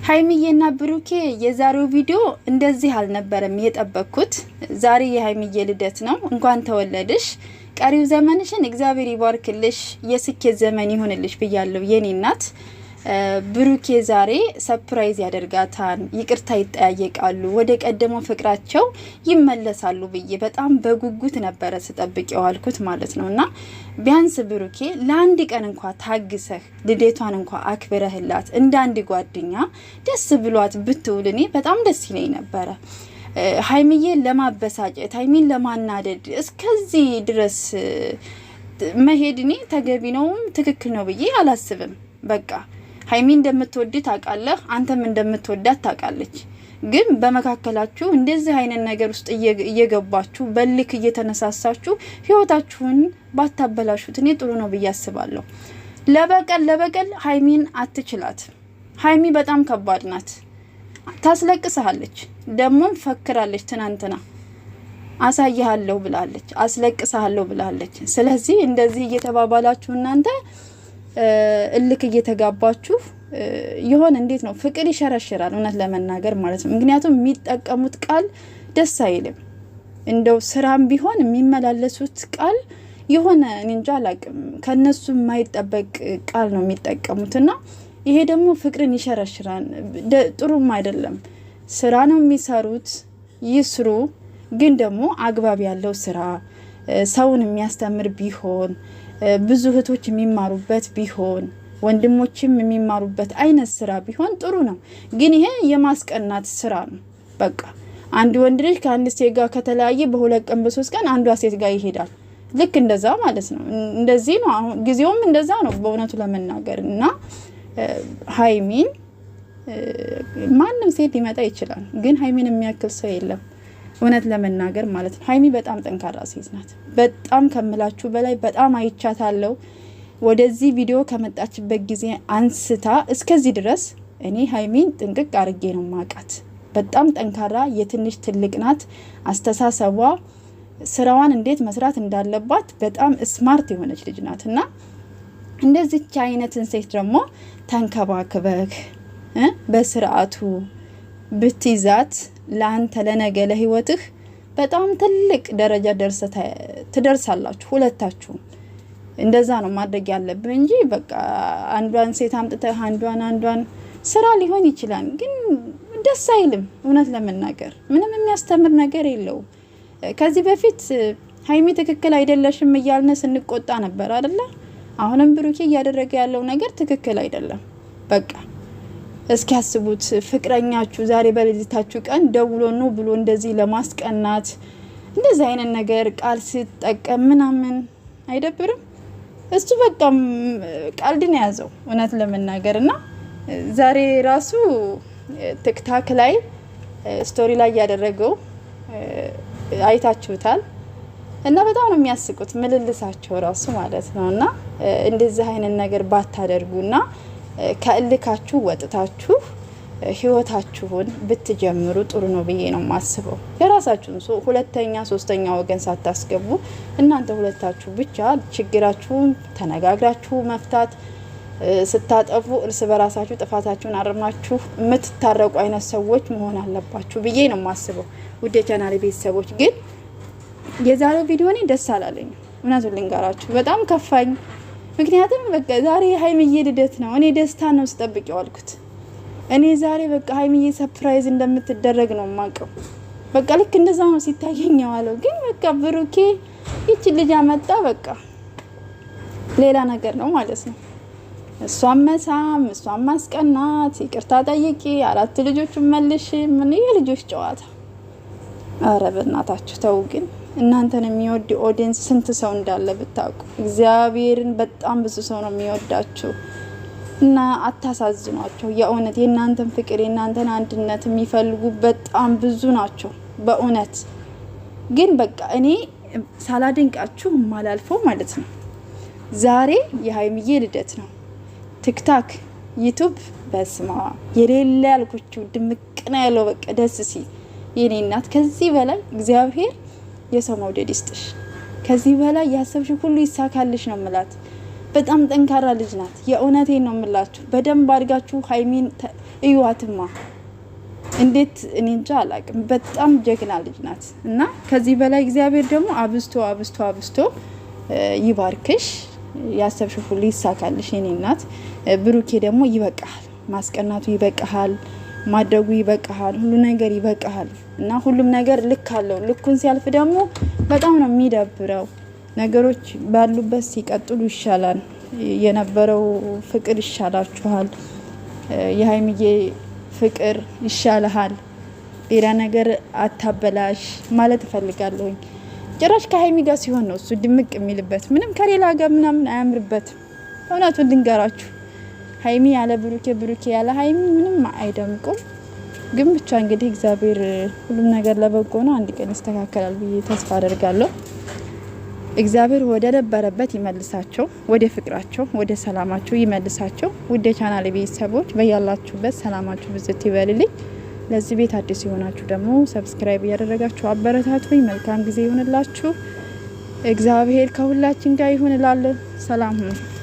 ሃይሚዬና ብሩኬ የዛሬው ቪዲዮ እንደዚህ አልነበረም የጠበቅኩት። ዛሬ የሃይሚዬ ልደት ነው። እንኳን ተወለድሽ፣ ቀሪው ዘመንሽን እግዚአብሔር ይባርክልሽ፣ የስኬት ዘመን ይሁንልሽ ብያለሁ የኔ እናት። ብሩኬ ዛሬ ሰርፕራይዝ ያደርጋታል፣ ይቅርታ ይጠያየቃሉ፣ ወደ ቀደመው ፍቅራቸው ይመለሳሉ ብዬ በጣም በጉጉት ነበረ ስጠብቅ የዋልኩት ማለት ነውና ቢያንስ ብሩኬ ለአንድ ቀን እንኳን ታግሰህ ልደቷን እንኳን አክብረህላት እንደ አንድ ጓደኛ ደስ ብሏት ብትውልኔ በጣም ደስ ይለኝ ነበረ። ሃይሚዬን ለማበሳጨት ሃይሚን ለማናደድ እስከዚህ ድረስ መሄድኔ ተገቢ ነው ትክክል ነው ብዬ አላስብም። በቃ ሃይሚ እንደምትወድ ታውቃለህ፣ አንተም እንደምትወዳት ታውቃለች። ግን በመካከላችሁ እንደዚህ አይነት ነገር ውስጥ እየገባችሁ በልክ እየተነሳሳችሁ ህይወታችሁን ባታበላሹት እኔ ጥሩ ነው ብዬ አስባለሁ። ለበቀል ሃይሚን አትችላት። ሃይሚ በጣም ከባድ ናት። ታስለቅሳለች፣ ደሞም ፈክራለች። ትናንትና አሳያለሁ ብላለች፣ አስለቅሳለሁ ብላለች። ስለዚህ እንደዚህ እየተባባላችሁ እናንተ እልክ እየተጋባችሁ ይሆን እንዴት ነው? ፍቅር ይሸረሽራል እውነት ለመናገር ማለት ነው። ምክንያቱም የሚጠቀሙት ቃል ደስ አይልም። እንደው ስራም ቢሆን የሚመላለሱት ቃል የሆነ እንጃ አላቅም ከነሱ የማይጠበቅ ቃል ነው የሚጠቀሙትና ይሄ ደግሞ ፍቅርን ይሸረሽራል። ጥሩም አይደለም። ስራ ነው የሚሰሩት፣ ይስሩ። ግን ደግሞ አግባብ ያለው ስራ ሰውን የሚያስተምር ቢሆን ብዙ እህቶች የሚማሩበት ቢሆን ወንድሞችም የሚማሩበት አይነት ስራ ቢሆን ጥሩ ነው። ግን ይሄ የማስቀናት ስራ ነው። በቃ አንድ ወንድ ልጅ ከአንድ ሴት ጋር ከተለያየ በሁለት ቀን በሶስት ቀን አንዷ ሴት ጋር ይሄዳል። ልክ እንደዛ ማለት ነው። እንደዚህ ነው አሁን ጊዜውም እንደዛ ነው በእውነቱ ለመናገር እና ሃይሚን ማንም ሴት ሊመጣ ይችላል። ግን ሃይሚን የሚያክል ሰው የለም እውነት ለመናገር ማለት ነው። ሃይሚ በጣም ጠንካራ ሴት ናት። በጣም ከምላችሁ በላይ በጣም አይቻታለሁ። ወደዚህ ቪዲዮ ከመጣችበት ጊዜ አንስታ እስከዚህ ድረስ እኔ ሃይሚን ጥንቅቅ አርጌ ነው ማቃት። በጣም ጠንካራ የትንሽ ትልቅ ናት። አስተሳሰቧ ስራዋን እንዴት መስራት እንዳለባት በጣም ስማርት የሆነች ልጅ ናትና እንደዚህች አይነትን ሴት ደግሞ ተንከባክበህ በስርዓቱ ብትይዛት ለአንተ ለነገ ለህይወትህ በጣም ትልቅ ደረጃ ትደርሳላችሁ ሁለታችሁ። እንደዛ ነው ማድረግ ያለብህ እንጂ በቃ አንዷን ሴት አምጥተህ አንዷን ስራ ሊሆን ይችላል ግን ደስ አይልም። እውነት ለመናገር ምንም የሚያስተምር ነገር የለው። ከዚህ በፊት ሃይሚ ትክክል አይደለሽም እያልን ስንቆጣ ነበር አይደለ? አሁንም ብሩኬ እያደረገ ያለው ነገር ትክክል አይደለም። በቃ እስኪ ያስቡት፣ ፍቅረኛችሁ ዛሬ በልጅታችሁ ቀን ደውሎ ነው ብሎ እንደዚህ ለማስቀናት እንደዚህ አይነት ነገር ቃል ሲጠቀም ምናምን አይደብርም? እሱ በቃ ቃልድን ያዘው እውነት ለመናገርና ዛሬ ራሱ ቲክታክ ላይ ስቶሪ ላይ ያደረገው አይታችሁታል። እና በጣም ነው የሚያስቁት ምልልሳቸው ራሱ ማለት ነውና እንደዚህ አይነት ነገር ባታደርጉና ከእልካችሁ ወጥታችሁ ህይወታችሁን ብትጀምሩ ጥሩ ነው ብዬ ነው ማስበው። የራሳችሁን ሁለተኛ ሶስተኛ ወገን ሳታስገቡ እናንተ ሁለታችሁ ብቻ ችግራችሁን ተነጋግራችሁ መፍታት፣ ስታጠፉ እርስ በራሳችሁ ጥፋታችሁን አርማችሁ የምትታረቁ አይነት ሰዎች መሆን አለባችሁ ብዬ ነው ማስበው። ውድ የቻናሌ ቤተሰቦች ግን የዛሬው ቪዲዮ እኔ ደስ አላለኝ እውነቱን ልንገራችሁ፣ በጣም ከፋኝ። ምክንያቱም በቃ ዛሬ ሃይሚዬ ልደት ነው። እኔ ደስታ ነው ስጠብቅ ያልኩት። እኔ ዛሬ በቃ ሃይሚዬ ሰርፕራይዝ እንደምትደረግ ነው ማቀው። በቃ ልክ እንደዛ ነው ሲታየኝ ያለው። ግን በቃ ብሩኬ ይቺ ልጅ አመጣ፣ በቃ ሌላ ነገር ነው ማለት ነው። እሷን መሳም፣ እሷን ማስቀናት፣ ይቅርታ ጠይቂ፣ 4 ልጆችን መልሽ፣ ምን የልጆች ጨዋታ። አረ በእናታችሁ ተው ግን እናንተን የሚወድ ኦዲየንስ ስንት ሰው እንዳለ ብታውቁ። እግዚአብሔርን በጣም ብዙ ሰው ነው የሚወዳችሁ እና አታሳዝኗቸው። የእውነት የእናንተን ፍቅር የእናንተን አንድነት የሚፈልጉ በጣም ብዙ ናቸው በእውነት። ግን በቃ እኔ ሳላደንቃችሁ ማላልፈው ማለት ነው ዛሬ የሃይሚዬ ልደት ነው። ቲክታክ ዩቲዩብ በስማ የሌለ ያልኩችሁ ድምቅና ያለው በቃ ደስ ሲል የኔ እናት ከዚህ በላይ እግዚአብሔር የሰው መውደድ ይስጥሽ። ከዚህ በላይ ያሰብሽ ሁሉ ይሳካልሽ ነው ምላት። በጣም ጠንካራ ልጅ ናት። የእውነቴን ነው የምላችሁ። በደንብ አድርጋችሁ ሃይሚን እዩዋትማ እንዴት እኔ እንጃ አላቅም በጣም ጀግና ልጅ ናት እና ከዚህ በላይ እግዚአብሔር ደግሞ አብስቶ ይባርክሽ ያሰብሽው ሁሉ ይሳካልሽ የኔ እናት ብሩኬ ደግሞ ይበቃል ማስቀናቱ ይበቃል ማድረጉ ይበቃል ሁሉ ነገር ይበቃል እና ሁሉም ነገር ልክ አለው ልኩን ሲያልፍ ደግሞ በጣም ነው የሚደብረው ነገሮች ባሉበት ሲቀጥሉ ይሻላል የነበረው ፍቅር ይሻላችኋል የሃይሚዬ ፍቅር ይሻላል ሌላ ነገር አታበላሽ ማለት ፈልጋለሁ ጭራሽ ከሃይሚ ጋር ሲሆን ነው እሱ ድምቅ የሚልበት ምንም ከሌላ ጋር ምናምን አያምርበት እውነቱን ልንገራችሁ ሃይሚ ያለ ብሩኬ ያለ ሃይሚ ምንም አይደምቁም ግን ብቻ እንግዲህ እግዚአብሔር ሁሉም ነገር ለበጎ ነው አንድ ቀን ይስተካከላል ብዬ ተስፋ አደርጋለሁ እግዚአብሔር ወደ ነበረበት ይመልሳቸው ወደ ፍቅራቸው ወደ ሰላማቸው ይመልሳቸው ውድ የቻናሌ ቤተሰቦች በያላችሁበት ሰላማችሁ ብዝት ይበልልኝ ለዚህ ቤት አዲስ የሆናችሁ ደግሞ ሰብስክራይብ ያደረጋችሁ አበረታቱኝ መልካም ጊዜ ይሁንላችሁ እግዚአብሔር ከሁላችን ጋር ይሁን እላለሁ ሰላም ሁኑ